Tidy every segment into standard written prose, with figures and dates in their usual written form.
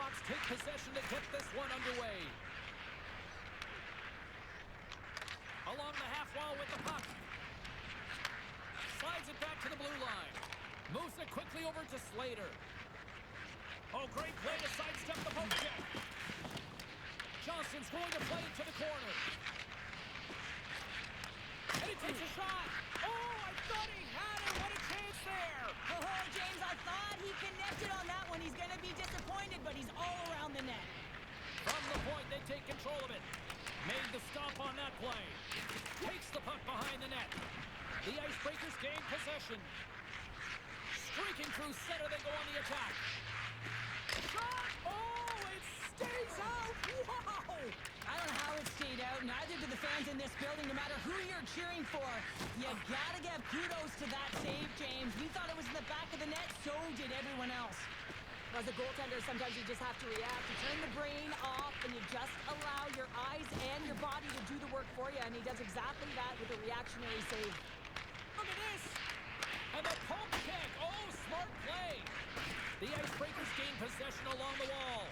Nighthawks take possession to get this one underway. Along the half wall with the puck. Slides it back to the blue line. Moves it quickly over to Slater. Oh, great play to sidestep the poke check. Johnson's going to play it to the corner. And he takes a shot. Oh, I thought he had it. What a chance there. Oh, James, I thought he connected on that one. He's going to be disappointed, but he's all around the net. From the point, they take control of it. Made the stop on that play. Takes the puck behind the net. The Icebreakers gain possession. Streaking through center, they go on the attack. Shot! Oh, it stays out! Wow! I don't know how it stayed out. Neither do the fans in this building, no matter who you're cheering for. You gotta give kudos to that save, James. We thought it was in the back of the net, so did everyone else. As a goaltender, sometimes you just have to react. You turn the brain off, and you just allow your eyes and your body to do the work for you, and he does exactly that with a reactionary save. Look at this! And the pump kick! Oh, smart play! The Icebreakers gain possession along the wall.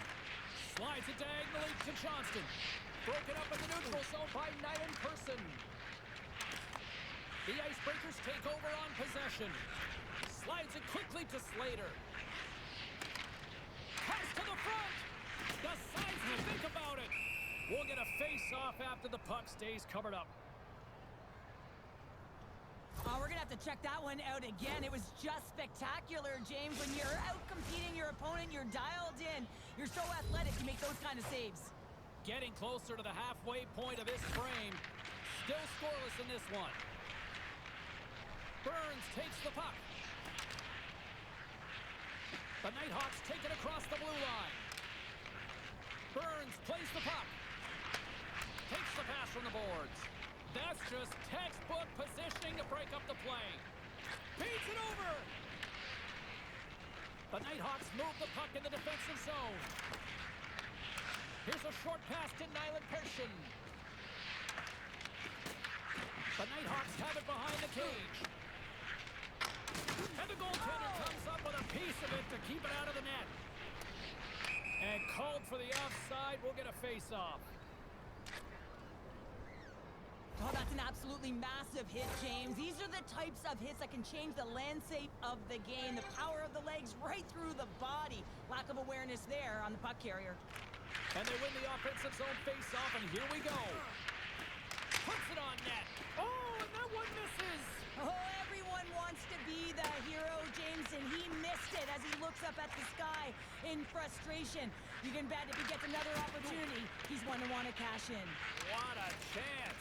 Slides it diagonally to Johnston. Broken up in the neutral zone by Knight in person. The Icebreakers take over on possession. Slides it quickly to Slater. Pass to the front! Decides to think about it. We'll get a face-off after the puck stays covered up. Oh, we're going to have to check that one out again. It was just spectacular, James. When you're out-competing your opponent, you're dialed in. You're so athletic, you make those kind of saves. Getting closer to the halfway point of this frame. Still scoreless in this one. Burns takes the puck. The Nighthawks take it across the blue line. Burns plays the puck. Takes the pass from the boards. That's just textbook positioning to break up the play. Beats it over! The Nighthawks move the puck in the defensive zone. Here's a short pass to Nyland Persson. The Nighthawks have it behind the cage. And the goaltender comes up with a piece of it to keep it out of the net. And called for the offside. We'll get a face-off. Oh, that's an absolutely massive hit, James. These are the types of hits that can change the landscape of the game. The power of the legs right through the body. Lack of awareness there on the puck carrier. And they win the offensive zone face-off, and here we go. Puts it on net. Oh, and that one misses. Oh, everyone wants to be the hero, James, and he missed it as he looks up at the sky in frustration. You can bet if he gets another opportunity, he's one to want to cash in. What a chance.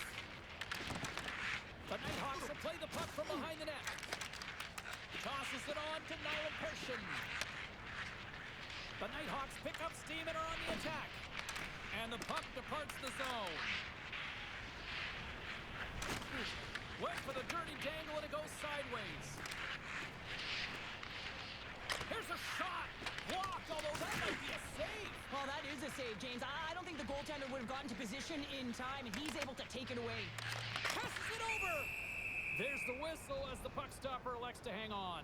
The Nighthawks will play the puck from behind the net. Tosses it on to Nyland Persson. The Nighthawks pick up steam and are on the attack. And the puck departs the zone. Went for the dirty dangle and it goes sideways. Here's a shot. Blocked, although that might be a save. Well, that is a save, James. I don't think the goaltender would have gotten to position in time, and he's able to take it away. Passes it over. There's the whistle as the puck stopper elects to hang on.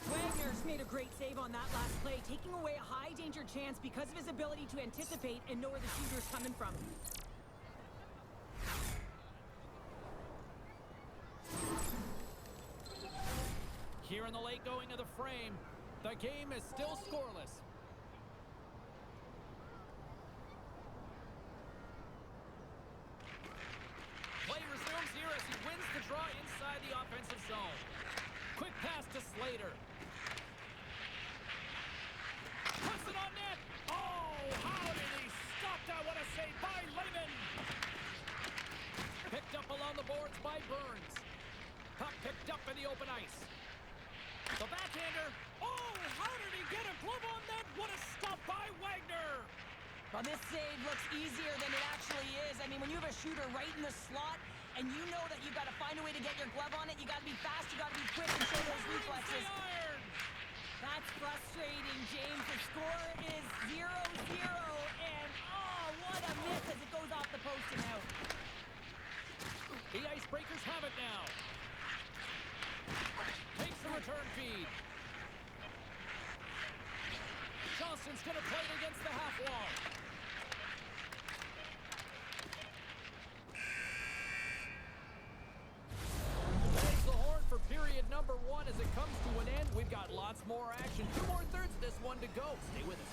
Wagner's made a great save on that last play, taking away a high-danger chance because of his ability to anticipate and know where the shooter's coming from. Here in the late going of the frame, the game is still scoreless. Play resumes here as he wins the draw inside the offensive zone. Quick pass to Slater. Puts it on net. Oh, how did he stop that? What a save by Lehman. Picked up along the boards by Burns. Puck picked up in the open ice. The backhander. Oh, how did he get a glove on that? What a stop by Wagner. Well, this save looks easier than it actually is. I mean, when you have a shooter right in the slot and you know that you've got to find a way to get your glove on it, you got to be fast, you got to be quick and show those reflexes. That's frustrating, James. The score is 0-0, and oh, what a miss as it goes off the post and out. The Icebreakers have it now. Takes the return feed. Pearson's going to play it against the half wall. There's the horn for period number 1 as it comes to an end. We've got lots more action. 2 more thirds of this one to go. Stay with us.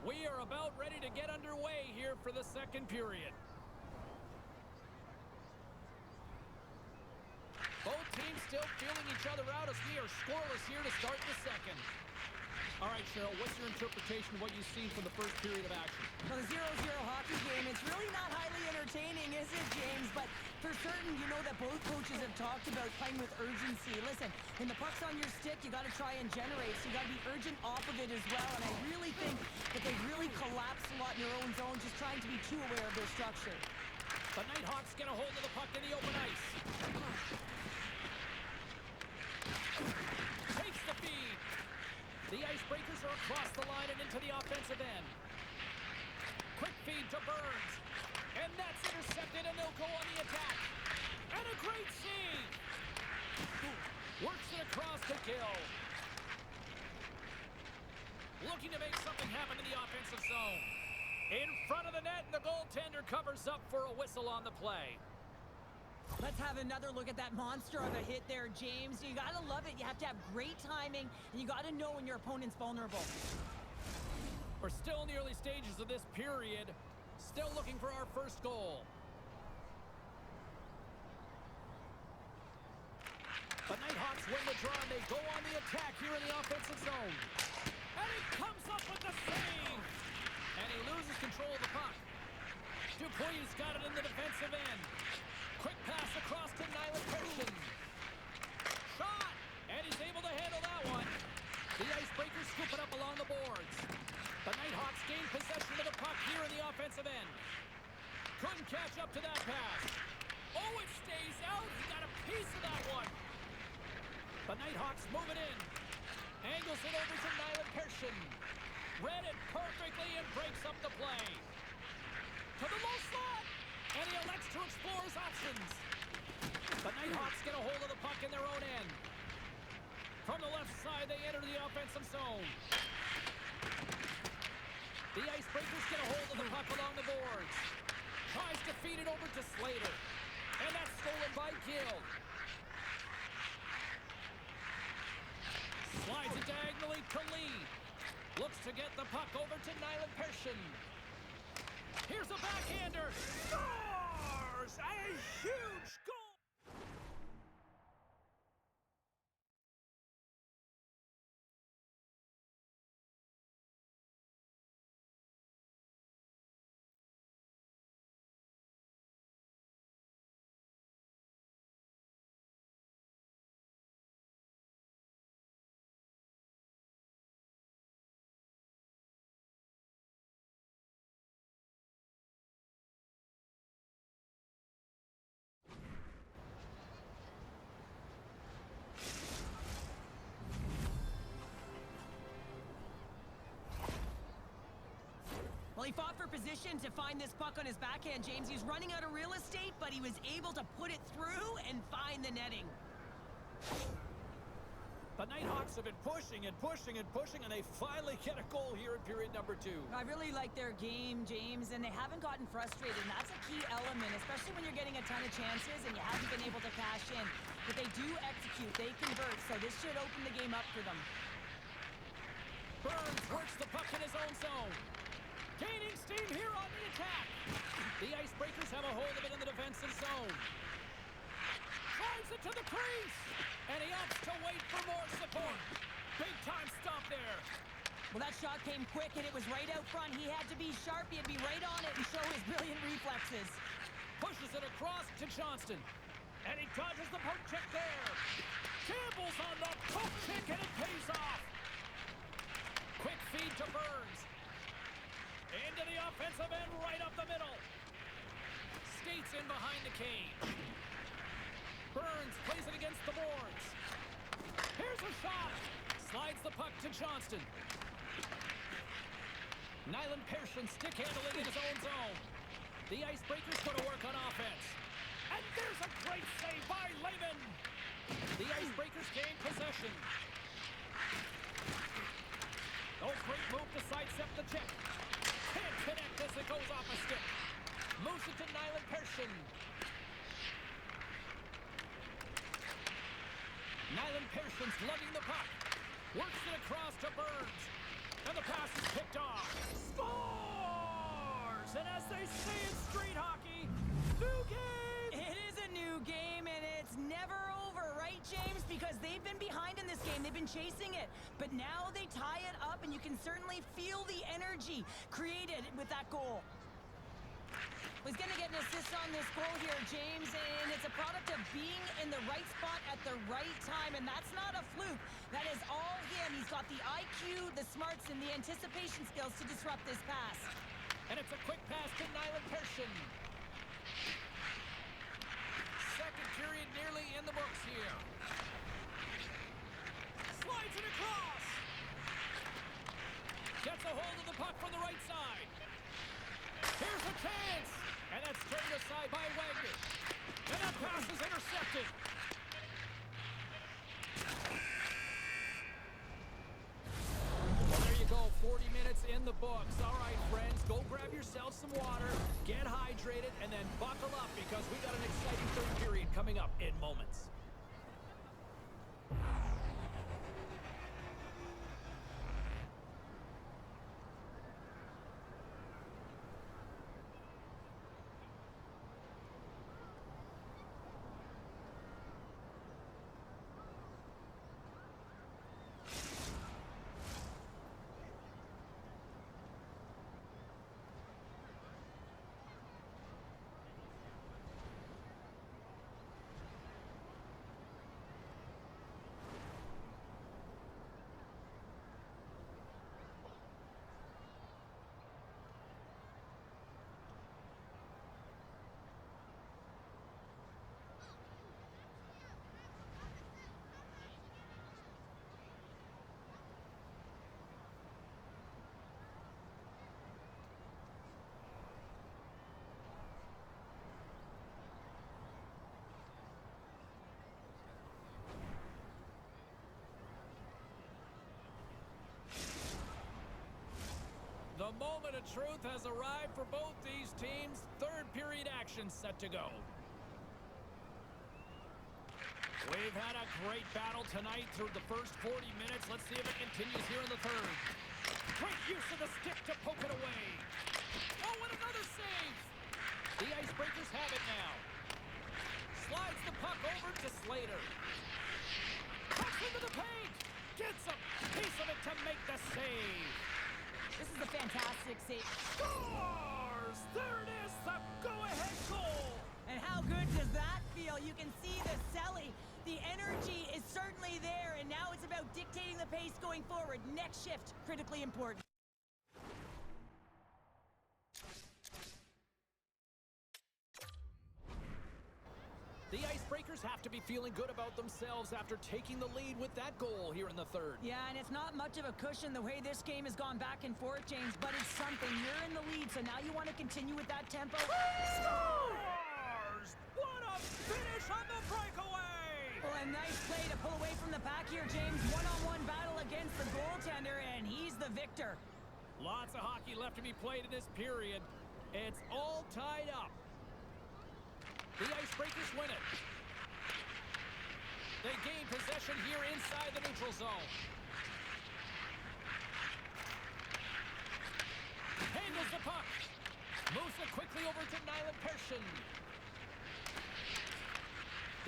We are about ready to get underway here for the second period. Both teams still feeling each other out as we are scoreless here to start the second. All right, Cheryl, what's your interpretation of what you've seen from the first period of action? Well, the 0-0 hockey game, it's really not highly entertaining, is it, James? But for certain, you know that both coaches have talked about playing with urgency. Listen, when the puck's on your stick, you got to try and generate, so you got to be urgent off of it as well. And I really think that they really collapsed a lot in their own zone, just trying to be too aware of their structure. The Nighthawks get a hold of the puck in the open ice. Takes the feed. The Icebreakers are across the line and into the offensive end. Quick feed to Burns. And that's intercepted, and they'll go on the attack. And a great save. Works it across to Gill. Looking to make something happen in the offensive zone. In front of the net, and the goaltender covers up for a whistle on the play. Let's have another look at that monster of a hit there, James. You got to love it. You have to have great timing, and you got to know when your opponent's vulnerable. We're still in the early stages of this period. Still looking for our first goal. The Nighthawks win the draw, and they go on the attack here in the offensive zone. And he comes up with the save. And he loses control of the puck. Dupuy's got it in the defensive end. Quick pass across to Nyland Pearson. Shot! And he's able to handle that one. The Icebreakers scoop it up along the boards. The Nighthawks gain possession of the puck here in the offensive end. Couldn't catch up to that pass. Oh, it stays out. He got a piece of that one. The Nighthawks move it in. Angles it over to Nyland Pearson. Read it perfectly and breaks up the play. To the low slot. And he elects to explore his options. The Nighthawks get a hold of the puck in their own end. From the left side, they enter the offensive zone. The Icebreakers get a hold of the puck along the boards. Tries to feed it over to Slater. And that's stolen by Gill. Slides it diagonally to Lee. Looks to get the puck over to Nyland Pearson. Here's a backhander. Scores! A huge goal! Well, he fought for position to find this puck on his backhand, James. He's running out of real estate, but he was able to put it through and find the netting. The Nighthawks have been pushing and pushing and pushing, and they finally get a goal here in period number 2. I really like their game, James, and they haven't gotten frustrated, and that's a key element, especially when you're getting a ton of chances and you haven't been able to cash in. But they do execute, they convert, so this should open the game up for them. Burns works the puck in his own zone. Gaining steam here on the attack. The Icebreakers have a hold of it in the defensive zone. Drives it to the crease. And he opts to wait for more support. Big time stop there. Well, that shot came quick, and it was right out front. He had to be sharp. He had to be right on it and show his brilliant reflexes. Pushes it across to Johnston. And he dodges the poke check there. Gambles on the poke check, and it pays off. Quick feed to Burns. Into the offensive end, right up the middle. Skates in behind the cage. Burns plays it against the boards. Here's a shot. Slides the puck to Johnston. Nyland Persson stick handling in his own zone. The Icebreakers go to work on offense. And there's a great save by Lehman. The Icebreakers gain possession. Oh, great move to sidestep the check. Can't connect as it goes off a stick. Moves it to Nyland Persson. Nyland Persson's lugging the puck. Works it across to Burns. And the pass is picked off. Scores! And as they say in street hockey, new game! It is a new game, and it's never over, right, James? Because they've been behind in this game. They've been chasing it. But now they tie it up, and you can certainly feel the energy created with that goal. He's going to get an assist on this goal here, James, and it's a product of being in the right spot at the right time, and that's not a fluke. That is all him. He's got the IQ, the smarts, and the anticipation skills to disrupt this pass. And it's a quick pass to Nyland Persson. Second period nearly in the books here. Slides it across. Gets a hold of the puck from the right side. Here's a chance. And that's turned aside by Wagner. And that pass is intercepted. Well, there you go. 40 minutes in the books. All right, friends, go grab yourself some water, get hydrated, and then buckle up because we got an exciting third period coming up in moments. The moment of truth has arrived for both these teams. Third period action set to go. We've had a great battle tonight through the first 40 minutes. Let's see if it continues here in the third. Great use of the stick to poke it away. Oh, and another save. The Icebreakers have it now. Slides the puck over to Slater. Pucks into the paint. Gets a piece of it to make the save. This is a fantastic save. Scores! There it is, the go-ahead goal! And how good does that feel? You can see the selling. The energy is certainly there, and now it's about dictating the pace going forward. Next shift, critically important. The Icebreakers have to be feeling good about themselves after taking the lead with that goal here in the third. Yeah, and it's not much of a cushion the way this game has gone back and forth, James, but it's something. You're in the lead, so now you want to continue with that tempo. Scores! What a finish on the breakaway! Well, a nice play to pull away from the pack here, James. One-on-one battle against the goaltender, and he's the victor. Lots of hockey left to be played in this period. It's all tied up. The Icebreakers win it. They gain possession here inside the neutral zone. Quickly over to Nyland Persson.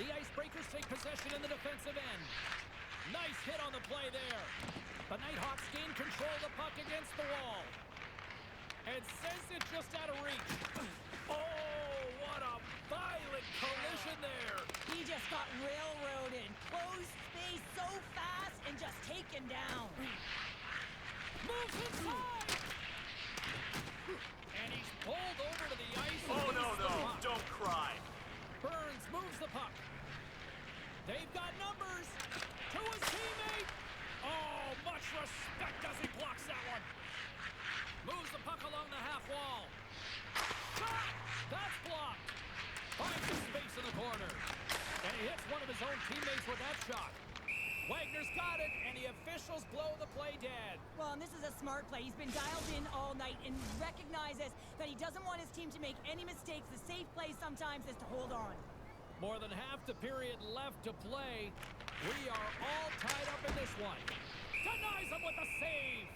The Icebreakers take possession in the defensive end. Nice hit on the play there. The Nighthawks gain control of the puck against the wall. And sends it just out of reach. Oh, what a violent collision there. He just got railroaded. Closed space so fast and just taken down. Moves inside. And he's pulled over to the ice. And Oh, no, loses the no, puck. don't cry. Burns moves the puck. They've got numbers to his teammate. Oh, much respect as he blocks that one. Moves the puck along the half wall. Shot! That's blocked. Finds the space in the corner. And he hits one of his own teammates with that shot. Wagner's got it, and the officials blow the play dead. Well, and this is a smart play. He's been dialed in all night and recognizes that he doesn't want his team to make any mistakes. The safe play sometimes is to hold on. More than half the period left to play. We are all tied up in this one. Denies him with the save.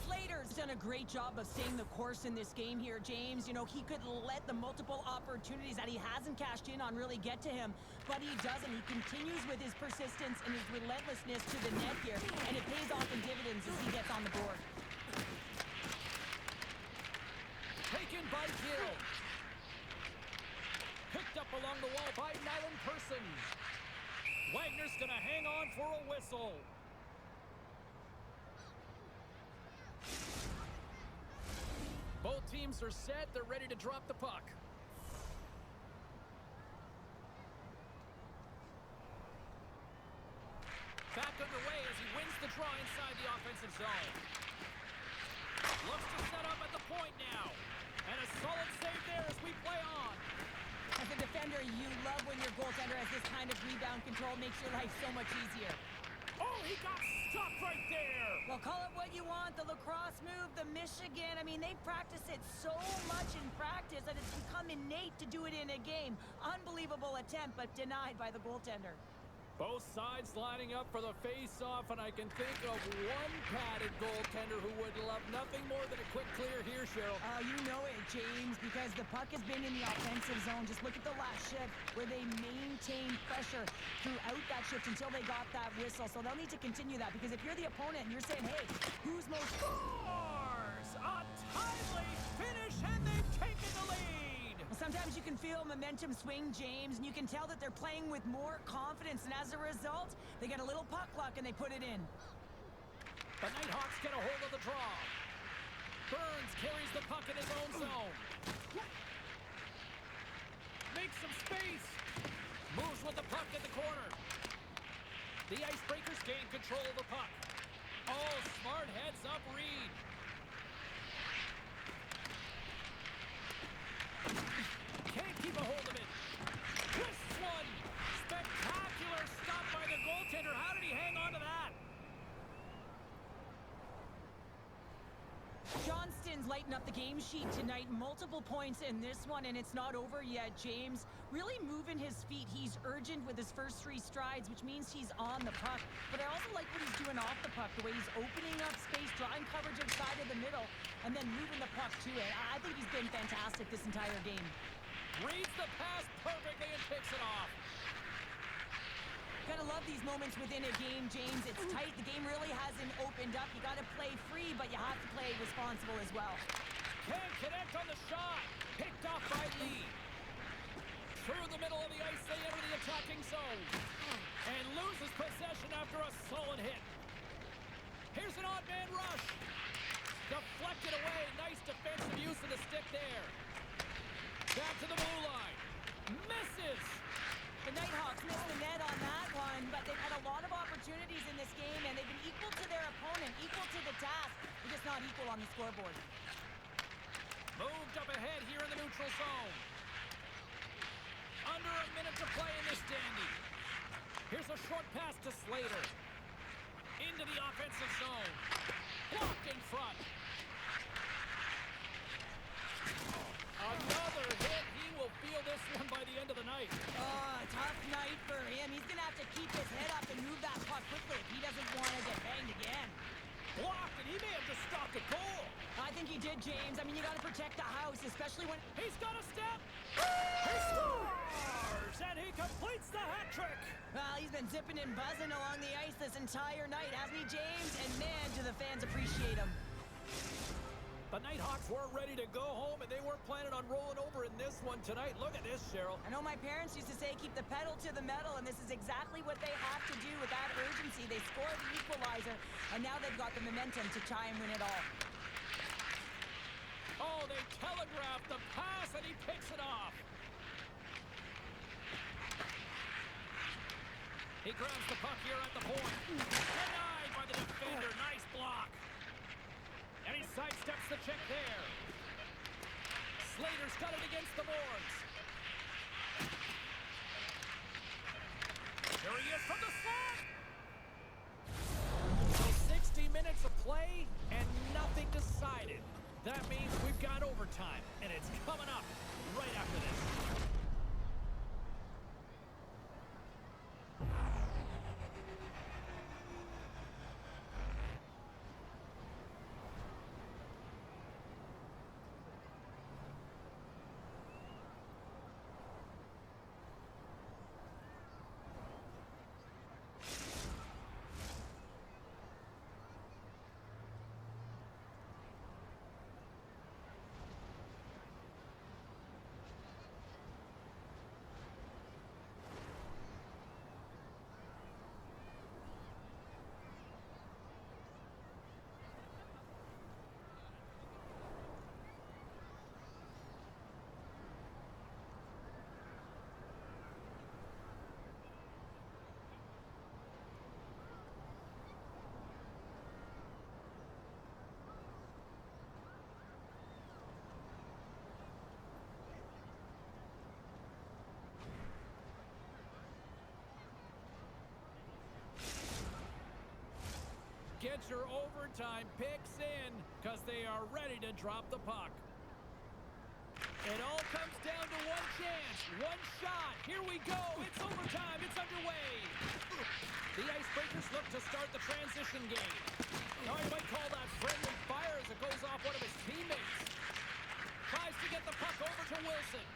Slater's done a great job of staying the course in this game here, James. You know, he could let the multiple opportunities that he hasn't cashed in on really get to him, but he doesn't. He continues with his persistence and his relentlessness to the net here, and it pays off in dividends as he gets on the board. Taken by Gill. Picked up along the wall by Nyland Persson. Wagner's gonna hang on for a whistle. Both teams are set. They're ready to drop the puck. Back underway as he wins the draw inside the offensive zone. Looks to set up at the point now. And a solid save there as we play on. As a defender, you love when your goaltender has this kind of rebound control. Makes your life so much easier. Oh, he got stopped right there. Well, call it what you want. The lacrosse move, the Michigan. I mean, they practice it so much in practice that it's become innate to do it in a game. Unbelievable attempt, but denied by the goaltender. Both sides lining up for the face-off, and I can think of one padded goaltender who would love nothing more than a quick clear here, Cheryl. You know it, James, because the puck has been in the offensive zone. Just look at the last shift where they maintained pressure throughout that shift until they got that whistle. So they'll need to continue that, because if you're the opponent and you're saying, hey, who's most... Scores! A timely finish, and they've taken the lead! Sometimes you can feel momentum swing, James, and you can tell that they're playing with more confidence, and as a result, they get a little puck luck and they put it in. The Nighthawks get a hold of the draw. Burns carries the puck in his own zone. Makes some space. Moves with the puck in the corner. The Icebreakers gain control of the puck. Oh, smart heads up Reed. Can't keep a hold of it. This one! Spectacular stop by the goaltender. How did he hang on to that? Johnston's lighting up the game sheet tonight. Multiple points in this one, and it's not over yet, James. Really moving his feet. He's urgent with his first three strides, which means he's on the puck. But I also like what he's doing off the puck, the way he's opening up space, drawing coverage outside of the middle, and then moving the puck to it. I think he's been fantastic this entire game. Reads the pass perfectly and picks it off. Gotta love these moments within a game, James. It's tight. The game really hasn't opened up. You gotta play free, but you have to play responsible as well. Can't connect on the shot. Picked off by Lee. Through the middle of the ice, they enter the attacking zone. And loses possession after a solid hit. Here's an odd man rush. Deflected away. Nice defensive use of the stick there. Back to the blue line. Misses. The Nighthawks missed the net on that one, but they've had a lot of opportunities in this game, and they've been equal to their opponent, equal to the task. They're just not equal on the scoreboard. Moved up ahead here in the neutral zone. Under a minute to play in this dandy. Here's a short pass to Slater. Into the offensive zone. Blocked in front. Another hit. He will feel this one by the end of the night. Tough night for him. He's gonna have to keep his head up and move that puck quickly if he doesn't want to get banged again. Blocked, and he may have just stopped it think he did, James. I mean, you got to protect the house, especially when... He's got a step. He scores, and he completes the hat trick. Well, he's been zipping and buzzing along the ice this entire night, hasn't he, James? And man, do the fans appreciate him. The Nighthawks weren't ready to go home, and they weren't planning on rolling over in this one tonight. Look at this, Cheryl. I know my parents used to say keep the pedal to the metal, and this is exactly what they have to do with that urgency. They scored the equalizer, and now they've got the momentum to try and win it all. Oh, they telegraphed the pass, and he picks it off. He grabs the puck here at the point. Denied by the defender. Nice block. And he sidesteps the check there. Slater's got it against the boards. Here he is from the slot. So 60 minutes of play and nothing decided. That means we've got overtime, and it's coming up right after this. Get your overtime picks in because they are ready to drop the puck. It all comes down to one chance, one shot. Here we go. It's overtime. It's underway. The Icebreakers look to start the transition game. Now you might call that friendly fire as it goes off one of his teammates. Tries to get the puck over to Wilson.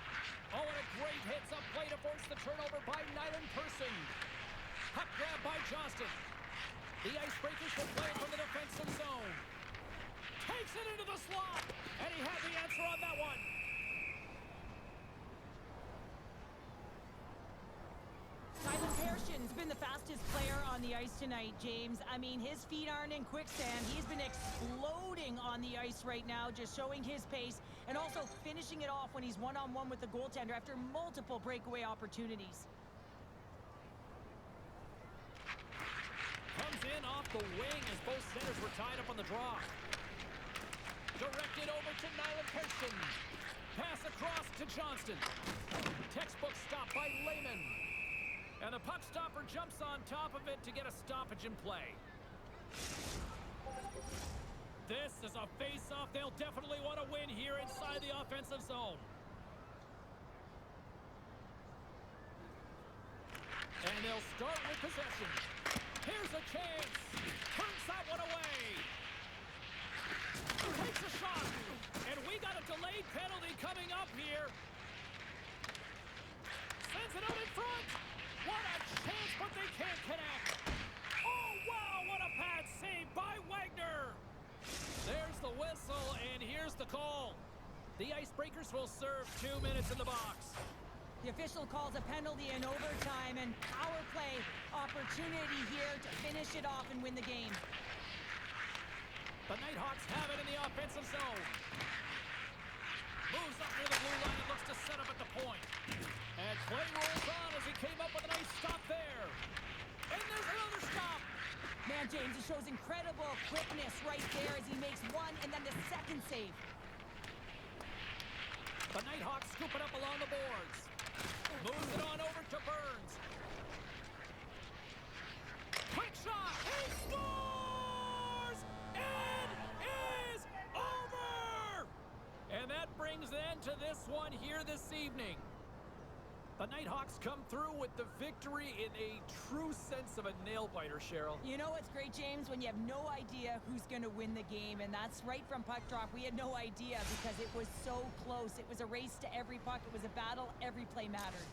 Oh, and a great hits up play to force the turnover by Nyland Person. Puck grab by Johnston. The Icebreakers will play it from the defensive zone. Takes it into the slot. And he had the answer on that one. Tyler Pershin's been the fastest player on the ice tonight, James. I mean, his feet aren't in quicksand. He's been exploding on the ice right now, just showing his pace and also finishing it off when he's one-on-one with the goaltender after multiple breakaway opportunities. Comes in off the wing as both centers were tied up on the draw. Directed over to Nyland Pershin. Pass across to Johnston. Textbook stop by Lehman. And the puck stopper jumps on top of it to get a stoppage in play. This is a face-off they'll definitely want to win here inside the offensive zone. And they'll start with possession. Here's a chance. Turns that one away. Takes a shot. And we got a delayed penalty coming up here. Sends it out in front. What a chance, but they can't connect. Oh, wow, what a pad save by Wagner. There's the whistle, and here's the call. The Icebreakers will serve 2 minutes in the box. The official calls a penalty in overtime and power play opportunity here to finish it off and win the game. The Nighthawks have it in the offensive zone. Moves up near the blue line and looks to set up at the point. And play rolls on as he came up with a nice stop there. And there's another stop. Man, James, he shows incredible quickness right there as he makes one and then the second save. The Nighthawks scoop it up along the boards. Moves it on over to Burns. Quick shot. He scores! It is over! And that brings an end to this one here this evening. The Nighthawks come through with the victory in a true sense of a nail-biter, Cheryl. You know what's great, James? When you have no idea who's going to win the game, and that's right from puck drop. We had no idea because it was so close. It was a race to every puck. It was a battle. Every play mattered.